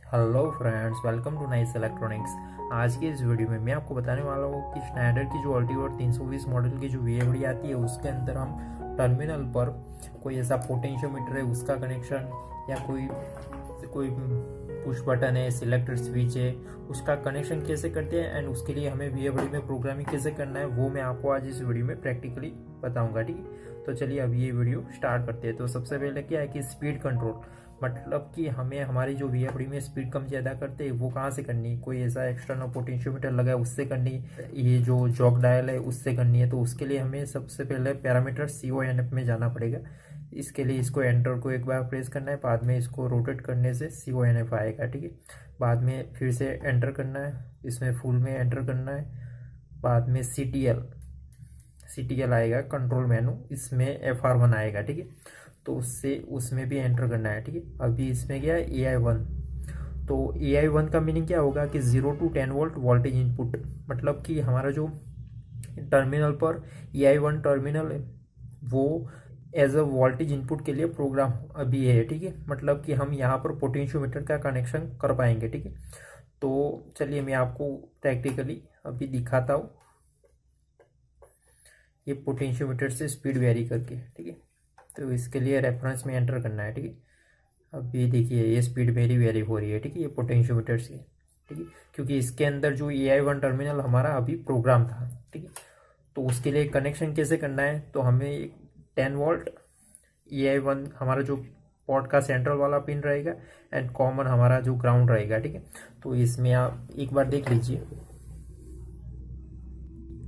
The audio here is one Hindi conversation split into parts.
Hello friends, welcome to Nice Electronics. आज की इस वीडियो में मैं आपको बताने वाला हूँ कि स्नाइडर की जो अल्टीवर्ट 320 मॉडल की जो वीएफडी आती है उसके अंदर हम टर्मिनल पर कोई ऐसा पोटेंशियोमीटर है उसका कनेक्शन या कोई कोई पुश बटन है, सिलेक्टर स्विच है, उसका कनेक्शन कैसे करते हैं एंड उसके लिए हमें वीएफडी में प्रोग्रामिंग कैसे करना है वो मैं आपको आज इस वीडियो में प्रैक्टिकली बताऊंगा। ठीक है, तो चलिए अब ये वीडियो स्टार्ट करते हैं। तो सबसे पहले क्या है कि स्पीड कंट्रोल, मतलब कि हमें हमारी जो वीएफडी में स्पीड कम ज़्यादा करते हैं वो कहाँ से करनी है, कोई ऐसा एक्सटर्नल पोटेंशियोमीटर लगा है उससे करनी है, ये जो जॉक डायल है उससे करनी है। तो उसके लिए हमें सबसे पहले पैरामीटर CONF में जाना पड़ेगा। इसके लिए इसको एंटर को एक बार प्रेस करना है, बाद में इसको रोटेट करने से CONF आएगा। ठीक है, बाद में फिर से एंटर करना है, इसमें फुल में एंटर करना है, बाद में CTL आएगा कंट्रोल मेनू, इसमें FR1 आएगा। ठीक है, तो उससे उसमें भी एंटर करना है। ठीक है, अभी इसमें क्या है AI1। तो AI1 का मीनिंग क्या होगा कि 0 to 10 वोल्ट वोल्टेज इनपुट, मतलब कि हमारा जो टर्मिनल पर AI1 टर्मिनल है वो एज अ वोल्टेज इनपुट के लिए प्रोग्राम अभी है। ठीक है, मतलब कि हम यहाँ पर पोटेंशियोमीटर का कनेक्शन कर पाएंगे। ठीक है, तो चलिए मैं आपको प्रैक्टिकली अभी दिखाता हूँ ये पोटेंशियोमीटर से स्पीड वेरी करके। ठीक है, तो इसके लिए रेफरेंस में एंटर करना है। ठीक है, अब ये देखिए ये स्पीड मेरी वेरी हो रही है। ठीक है, ये पोटेंशियोमीटर से। ठीक है, क्योंकि इसके अंदर जो AI1 टर्मिनल हमारा अभी प्रोग्राम था। ठीक है, तो उसके लिए कनेक्शन कैसे करना है, तो हमें 10 वोल्ट AI1 हमारा जो पोर्ट का सेंट्रल वाला पिन रहेगा एंड कॉमन हमारा जो ग्राउंड रहेगा। ठीक है, तो इसमें आप एक बार देख लीजिए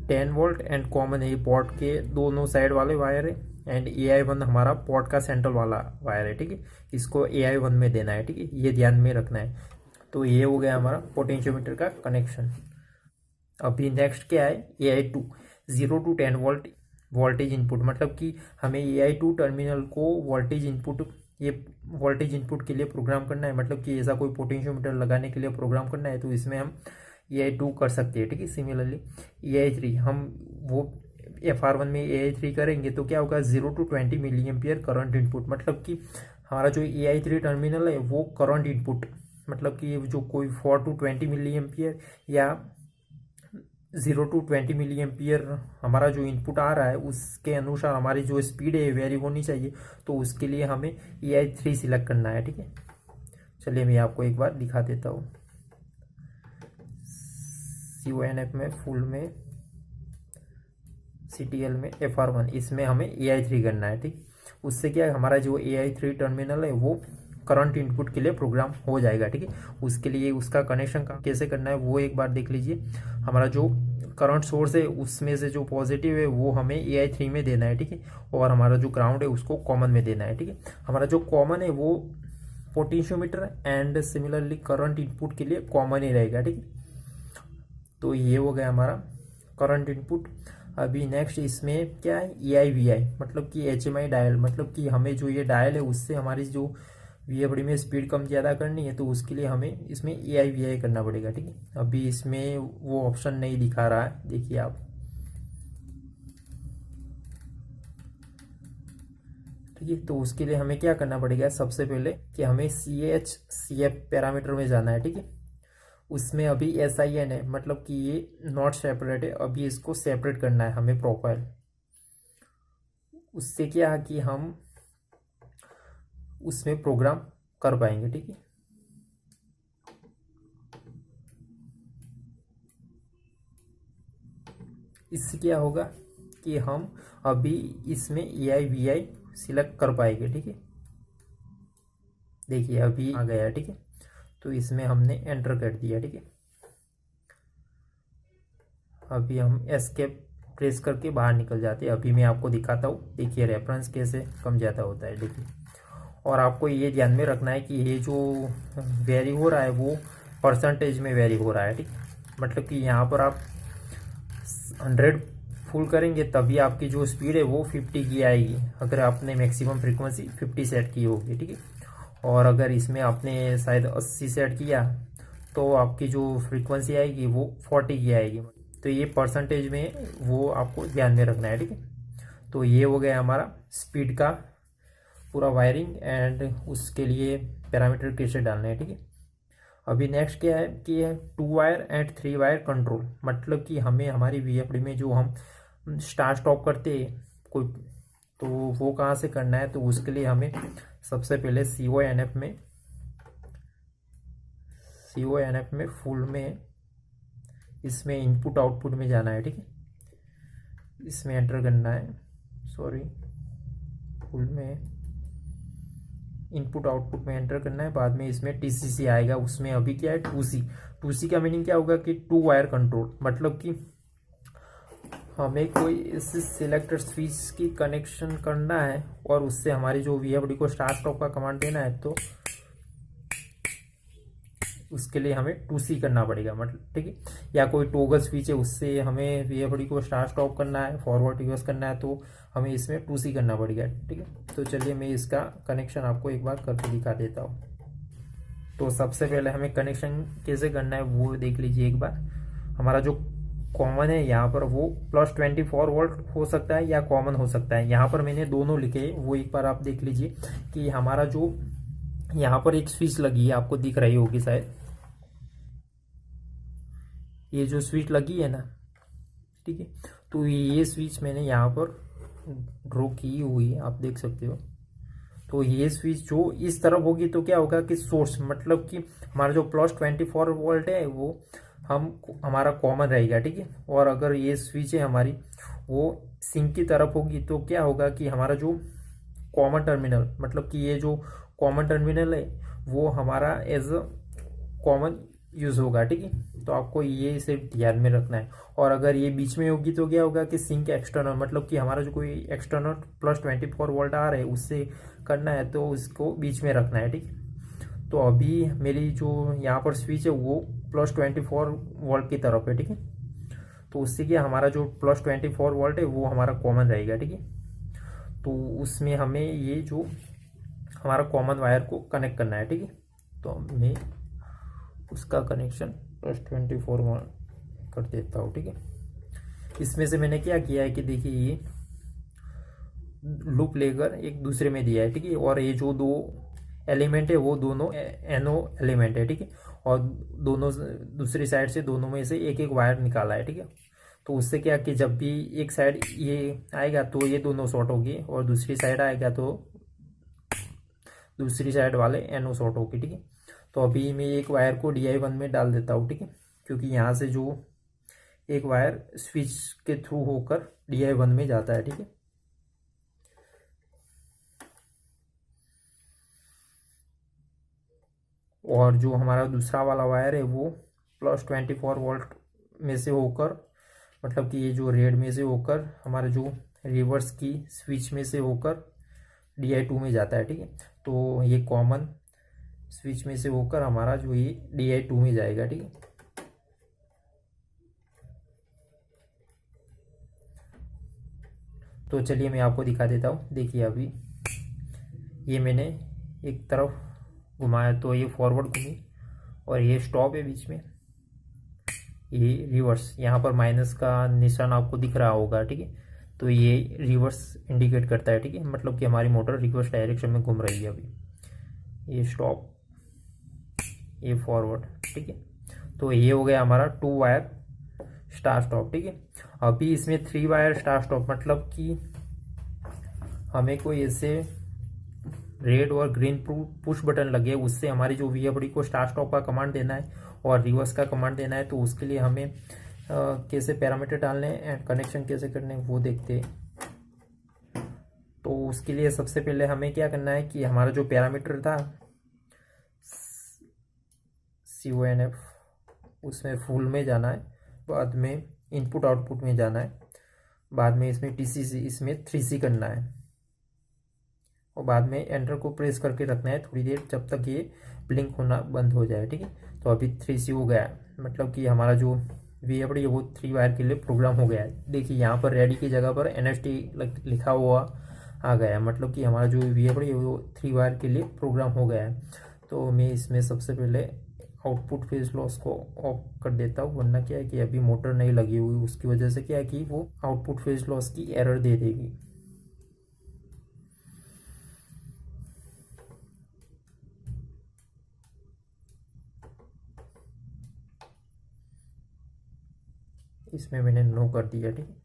10 वोल्ट एंड कॉमन है, पोर्ट के दोनों साइड वाले वायर है एंड AI1 हमारा पोर्ट का सेंट्रल वाला वायर है। ठीक है, इसको AI1 में देना है। ठीक है, ये ध्यान में रखना है। तो ये हो गया हमारा पोटेंशियोमीटर का कनेक्शन। अभी नेक्स्ट क्या है, AI2 0 to 10 volt voltage input, मतलब कि हमें AI2 टर्मिनल को वोल्टेज इनपुट, ये वोल्टेज इनपुट के लिए प्रोग्राम करना है, मतलब कि ऐसा कोई पोटेंशियोमीटर लगाने के लिए प्रोग्राम करना है। तो इसमें हम AI2 कर सकते हैं। ठीक है, सिमिलरली AI3 हम वो FR1 में AI3 करेंगे तो क्या होगा 0 to 20 milliampere current input, मतलब कि हमारा जो AI3 टर्मिनल है वो करंट इनपुट, मतलब कि जो कोई 4 to 20 मिली एम्पियर या 0 to 20 मिली एम्पियर हमारा जो इनपुट आ रहा है उसके अनुसार हमारी जो स्पीड है वेरी होनी चाहिए। तो उसके लिए हमें AI3 सिलेक्ट करना है। ठीक है, चलिए मैं आपको एक बार दिखा देता हूँ। CONF में फुल में CTL में FR1, इसमें हमें AI3 करना है। ठीक, उससे क्या है हमारा जो AI3 टर्मिनल है वो करंट इनपुट के लिए प्रोग्राम हो जाएगा। ठीक है, उसके लिए उसका कनेक्शन कैसे करना है वो एक बार देख लीजिए। हमारा जो करंट सोर्स है उसमें से जो पॉजिटिव है वो हमें AI3 में देना है। ठीक है, और हमारा जो ग्राउंड है उसको कॉमन में देना है। ठीक है, हमारा जो कॉमन है वो potentiometer and similarly current input के लिए कॉमन ही रहेगा। ठीक है, तो ये हो गया हमारा करंट इनपुट। अभी नेक्स्ट इसमें क्या है EI/VI, मतलब कि HMI डायल, मतलब कि हमें जो ये डायल है उससे हमारी जो वीएफडी में स्पीड कम ज़्यादा करनी है तो उसके लिए हमें इसमें EI/VI करना पड़ेगा। ठीक है, अभी इसमें वो ऑप्शन नहीं दिखा रहा है, देखिए आप। ठीक है, तो उसके लिए हमें क्या करना पड़ेगा, सबसे पहले कि हमें CHCF पैरामीटर में जाना है। ठीक है, उसमें अभी SIN है, मतलब कि ये नॉट सेपरेट है, अभी इसको सेपरेट करना है हमें प्रोफाइल। उससे क्या है कि हम उसमें प्रोग्राम कर पाएंगे। ठीक है, इससे क्या होगा कि हम अभी इसमें EI/VI सिलेक्ट कर पाएंगे। ठीक है, देखिए अभी आ गया। ठीक है, तो इसमें हमने एंटर कर दिया। ठीक है, अभी हम एस्केप प्रेस करके बाहर निकल जाते हैं। अभी मैं आपको दिखाता हूँ, देखिए रेफरेंस कैसे कम ज़्यादा होता है। देखिए, और आपको ये ध्यान में रखना है कि ये जो वेरी हो रहा है वो परसेंटेज में वेरी हो रहा है। ठीक, मतलब कि यहाँ पर आप 100 फुल करेंगे तभी आपकी जो स्पीड है वो 50 की आएगी, अगर आपने मैक्सिमम फ्रीक्वेंसी 50 सेट की होगी। ठीक है, और अगर इसमें आपने शायद 80 सेट किया तो आपकी जो फ्रीक्वेंसी आएगी वो 40 की आएगी। तो ये परसेंटेज में वो आपको ध्यान में रखना है। ठीक है, तो ये हो गया हमारा स्पीड का पूरा वायरिंग एंड उसके लिए पैरामीटर कैसे डालना है। ठीक है, अभी नेक्स्ट क्या है कि है 2 वायर एंड 3 वायर कंट्रोल, मतलब कि हमें हमारी वीएफडी में जो हम स्टार्ट स्टॉप करते हैं कोई, तो वो कहाँ से करना है। तो उसके लिए हमें सबसे पहले CONF में फुल में इसमें इनपुट आउटपुट में जाना है, ठीक है। इसमें एंटर करना है, सॉरी, फुल में इनपुट आउटपुट में एंटर करना है। बाद में इसमें TCC आएगा, उसमें अभी क्या है 2C का मीनिंग क्या होगा कि 2 वायर कंट्रोल, मतलब कि हमें कोई इस सिलेक्टर स्विच की कनेक्शन करना है और उससे हमारी जो वीएफडी को स्टार्ट स्टॉप का कमांड देना है, तो उसके लिए हमें 2C करना पड़ेगा, मतलब ठीक है। या कोई टॉगल स्विच है उससे हमें वीएफडी को स्टार्ट स्टॉप करना है, फॉरवर्ड रिवर्स करना है, तो हमें इसमें 2C करना पड़ेगा, ठीक है। तो चलिए मैं इसका कनेक्शन आपको एक बार करके दिखा देता हूँ। तो सबसे पहले हमें कनेक्शन कैसे करना है वो देख लीजिए एक बार। हमारा जो कॉमन है यहाँ पर वो +24 वोल्ट हो सकता है या कॉमन हो सकता है। यहाँ पर मैंने दोनों लिखे, वो एक बार आप देख लीजिए कि हमारा जो यहाँ पर एक स्विच लगी है, आपको दिख रही होगी शायद, ये जो स्विच लगी है ना, ठीक है। तो ये स्विच मैंने यहाँ पर ड्रॉ की हुई है, आप देख सकते हो। तो ये स्विच जो इस तरफ होगी तो क्या होगा कि सोर्स, मतलब कि हमारा जो +24 वोल्ट है वो हमारा कॉमन रहेगा, ठीक है। और अगर ये स्विच है हमारी वो सिंक की तरफ होगी तो क्या होगा कि हमारा जो कॉमन टर्मिनल, मतलब कि ये जो कॉमन टर्मिनल है वो हमारा एज अ कॉमन यूज होगा, ठीक है। तो आपको ये सिर्फ ध्यान में रखना है। और अगर ये बीच में होगी तो क्या होगा कि सिंक एक्सटर्नल, मतलब कि हमारा जो कोई एक्सटर्नल +24 वोल्ट आ रहा है उससे करना है तो उसको बीच में रखना है, ठीक है। तो अभी मेरी जो यहाँ पर स्विच है वो +24 वोल्ट की तरफ है, ठीक है। तो उससे क्या हमारा जो +24 वोल्ट है वो हमारा कॉमन रहेगा, ठीक है। तो उसमें हमें ये जो हमारा कॉमन वायर को कनेक्ट करना है, ठीक है। तो मैं उसका कनेक्शन +24 कर देता हूँ, ठीक है। इसमें से मैंने क्या किया है कि देखिए ये लूप लेकर एक दूसरे में दिया है, ठीक है। और ये जो दो एलिमेंट है वो दोनों NO एलिमेंट है, ठीक है। और दोनों दूसरी साइड से दोनों में से एक एक वायर निकाला है, ठीक है। तो उससे क्या कि जब भी एक साइड ये आएगा तो ये दोनों शॉर्ट होगी और दूसरी साइड आएगा तो दूसरी साइड वाले NO शॉर्ट होगी, ठीक है। तो अभी मैं एक वायर को DI1 में डाल देता हूँ, ठीक है, क्योंकि यहाँ से जो एक वायर स्विच के थ्रू होकर DI1 में जाता है, ठीक है। और जो हमारा दूसरा वाला वायर है वो +24 वोल्ट में से होकर, मतलब कि ये जो रेड में से होकर हमारा जो रिवर्स की स्विच में से होकर DI2 में जाता है, ठीक है। तो ये कॉमन स्विच में से होकर हमारा जो ये DI2 में जाएगा, ठीक है। तो चलिए मैं आपको दिखा देता हूँ। देखिए अभी ये मैंने एक तरफ घुमाया तो ये फॉरवर्ड घूमी और ये स्टॉप है बीच में, ये रिवर्स, यहाँ पर माइनस का निशान आपको दिख रहा होगा, ठीक है। तो ये रिवर्स इंडिकेट करता है, ठीक है, मतलब कि हमारी मोटर रिवर्स डायरेक्शन में घूम रही है। अभी ये स्टॉप, ये फॉरवर्ड, ठीक है। तो ये हो गया हमारा 2 वायर स्टार स्टॉप, ठीक है। अभी इसमें 3 वायर स्टार स्टॉप, मतलब कि हमें कोई ऐसे रेड और ग्रीन पुश बटन लगे उससे हमारी जो वीएफडी को स्टार्ट स्टॉप का कमांड देना है और रिवर्स का कमांड देना है। तो उसके लिए हमें कैसे पैरामीटर डालने एंड कनेक्शन कैसे करने वो देखते हैं। तो उसके लिए सबसे पहले हमें क्या करना है कि हमारा जो पैरामीटर था CONF उसमें फुल में जाना है, बाद में इनपुट आउटपुट में जाना है, बाद में इसमें TCC इसमें 3C करना है और बाद में एंटर को प्रेस करके रखना है थोड़ी देर जब तक ये ब्लिंक होना बंद हो जाए, ठीक है। तो अभी 3C हो गया है, मतलब कि हमारा जो वीएफडी है वो 3 वायर के लिए प्रोग्राम हो गया है। देखिए यहाँ पर रेडी की जगह पर NST लिखा हुआ आ गया है, मतलब कि हमारा जो वीएफडी है वो 3 वायर के लिए प्रोग्राम हो गया है। तो मैं इसमें सबसे पहले आउटपुट फेज लॉस को ऑफ कर देता हूँ, वरना क्या है कि अभी मोटर नहीं लगी हुई, उसकी वजह से क्या है कि वो आउटपुट फेज लॉस की एरर दे देगी। इसमें मैंने नो कर दिया। ठीक है,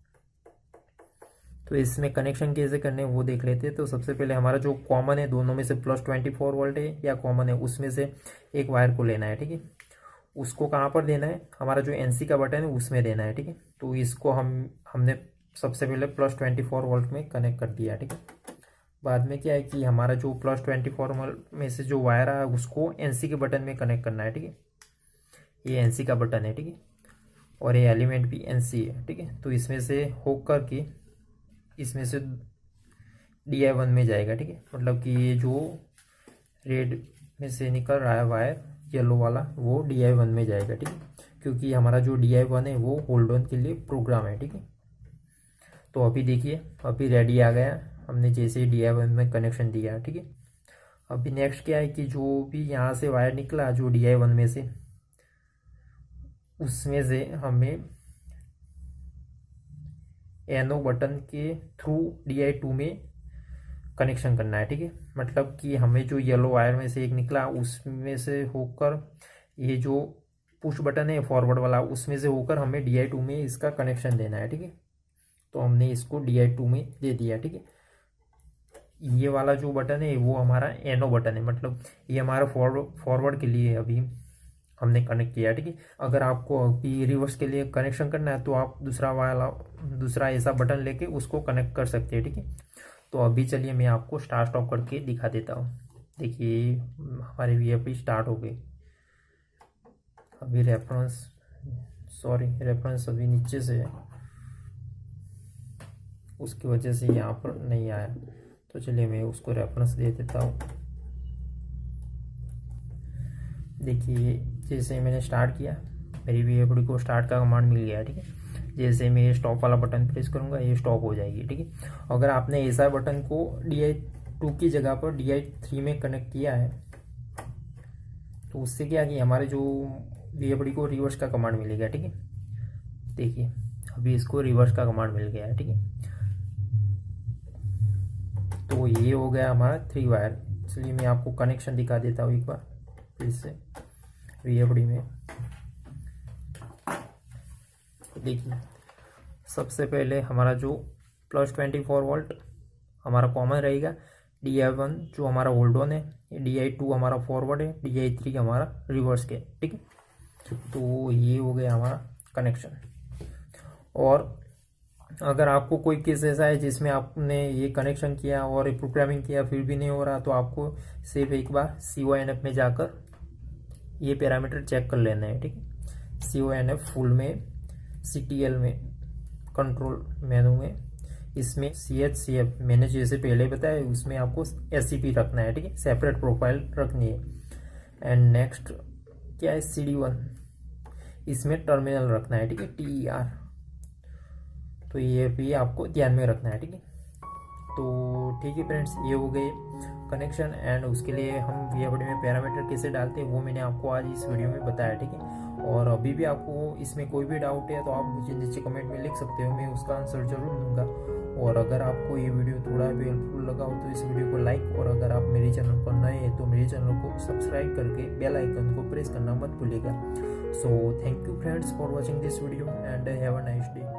तो इसमें कनेक्शन कैसे करने हैं वो देख लेते हैं। तो सबसे पहले हमारा जो कॉमन है दोनों में से +24 वोल्ट है या कॉमन है, उसमें से एक वायर को लेना है। ठीक है, उसको कहाँ पर देना है, हमारा जो एनसी का बटन है उसमें देना है। ठीक है, तो इसको हमने सबसे पहले +24 वोल्ट में कनेक्ट कर दिया। ठीक है, बाद में क्या है कि हमारा जो +24 वोल्ट में से जो वायर है उसको एनसी के बटन में कनेक्ट करना है। ठीक है, ये एनसी का बटन है। ठीक है, और ये एलिमेंट भी एनसी है। ठीक है, तो इसमें से होकर के इसमें से DI1 में जाएगा। ठीक है, मतलब कि ये जो रेड में से निकल रहा है वायर येलो वाला वो DI1 में जाएगा। ठीक है, क्योंकि हमारा जो DI1 है वो होल्ड ऑन के लिए प्रोग्राम है। ठीक है, तो अभी देखिए अभी रेडी आ गया, हमने जैसे ही DI1 में कनेक्शन दिया। ठीक है, अभी नेक्स्ट क्या है कि जो भी यहाँ से वायर निकला जो DI1 में से, उसमें से हमें NO बटन के थ्रू DI2 में कनेक्शन करना है। ठीक है, मतलब कि हमें जो येलो वायर में से एक निकला उसमें से होकर ये जो पुश बटन है फॉरवर्ड वाला उसमें से होकर हमें DI2 में इसका कनेक्शन देना है। ठीक है, तो हमने इसको DI2 में दे दिया। ठीक है, ये वाला जो बटन है वो हमारा NO बटन है, मतलब ये हमारा फॉरवर्ड के लिए अभी हमने कनेक्ट किया। ठीक है, अगर आपको अभी रिवर्स के लिए कनेक्शन करना है तो आप दूसरा ऐसा बटन लेके उसको कनेक्ट कर सकते हैं। ठीक है, तो अभी चलिए मैं आपको स्टार्ट स्टॉप करके दिखा देता हूँ। देखिए हमारी VFD स्टार्ट हो गई। अभी रेफरेंस अभी नीचे से है, उसकी वजह से यहाँ पर नहीं आया। तो चलिए मैं उसको रेफरेंस दे देता हूँ। देखिए जैसे मैंने स्टार्ट किया मेरी VFD को स्टार्ट का कमांड मिल गया। ठीक है, जैसे मैं ये स्टॉप वाला बटन प्रेस करूँगा ये स्टॉप हो जाएगी। ठीक है, अगर आपने ऐसा बटन को DI2 की जगह पर DI3 में कनेक्ट किया है तो उससे क्या कि हमारे जो VFD को रिवर्स का कमांड मिलेगा। ठीक है, देखिए अभी इसको रिवर्स का कमांड मिल गया है। ठीक है, तो ये हो गया हमारा 3 वायर। इसलिए मैं आपको कनेक्शन दिखा देता हूँ एक बार फिर से VFD में। देखिए सबसे पहले हमारा जो +24 वोल्ट हमारा कॉमन रहेगा, DI1 जो हमारा होल्ड ऑन है, DI2 हमारा फॉरवर्ड है, DI3 हमारा रिवर्स के। ठीक है, तो ये हो गया हमारा कनेक्शन। और अगर आपको कोई केस ऐसा है जिसमें आपने ये कनेक्शन किया और प्रोग्रामिंग किया फिर भी नहीं हो रहा तो आपको सिर्फ एक बार CONF में जाकर ये पैरामीटर चेक कर लेना है। ठीक है, CONF फुल में CTL में कंट्रोल मेनू में इसमें CHCF मैंने जैसे पहले बताया उसमें आपको SCP रखना है। ठीक है, सेपरेट प्रोफाइल रखनी है। एंड नेक्स्ट क्या है CD1 इसमें टर्मिनल रखना है। ठीक है, TER, तो ये भी आपको ध्यान में रखना है। ठीक है, तो ठीक है फ्रेंड्स, ये हो गए कनेक्शन। एंड उसके लिए हम VFD में पैरामीटर कैसे डालते हैं वो मैंने आपको आज इस वीडियो में बताया। ठीक है, और अभी भी आपको इसमें कोई भी डाउट है तो आप मुझे नीचे कमेंट में लिख सकते हो, मैं उसका आंसर जरूर दूंगा। और अगर आपको ये वीडियो थोड़ा भी हेल्पफुल लगा हो तो इस वीडियो को लाइक, और अगर आप मेरे चैनल पर नए हैं तो मेरे चैनल को सब्सक्राइब करके बेल आइकन को प्रेस करना मत भूलिएगा। So thank you friends for watching this video and have a nice day.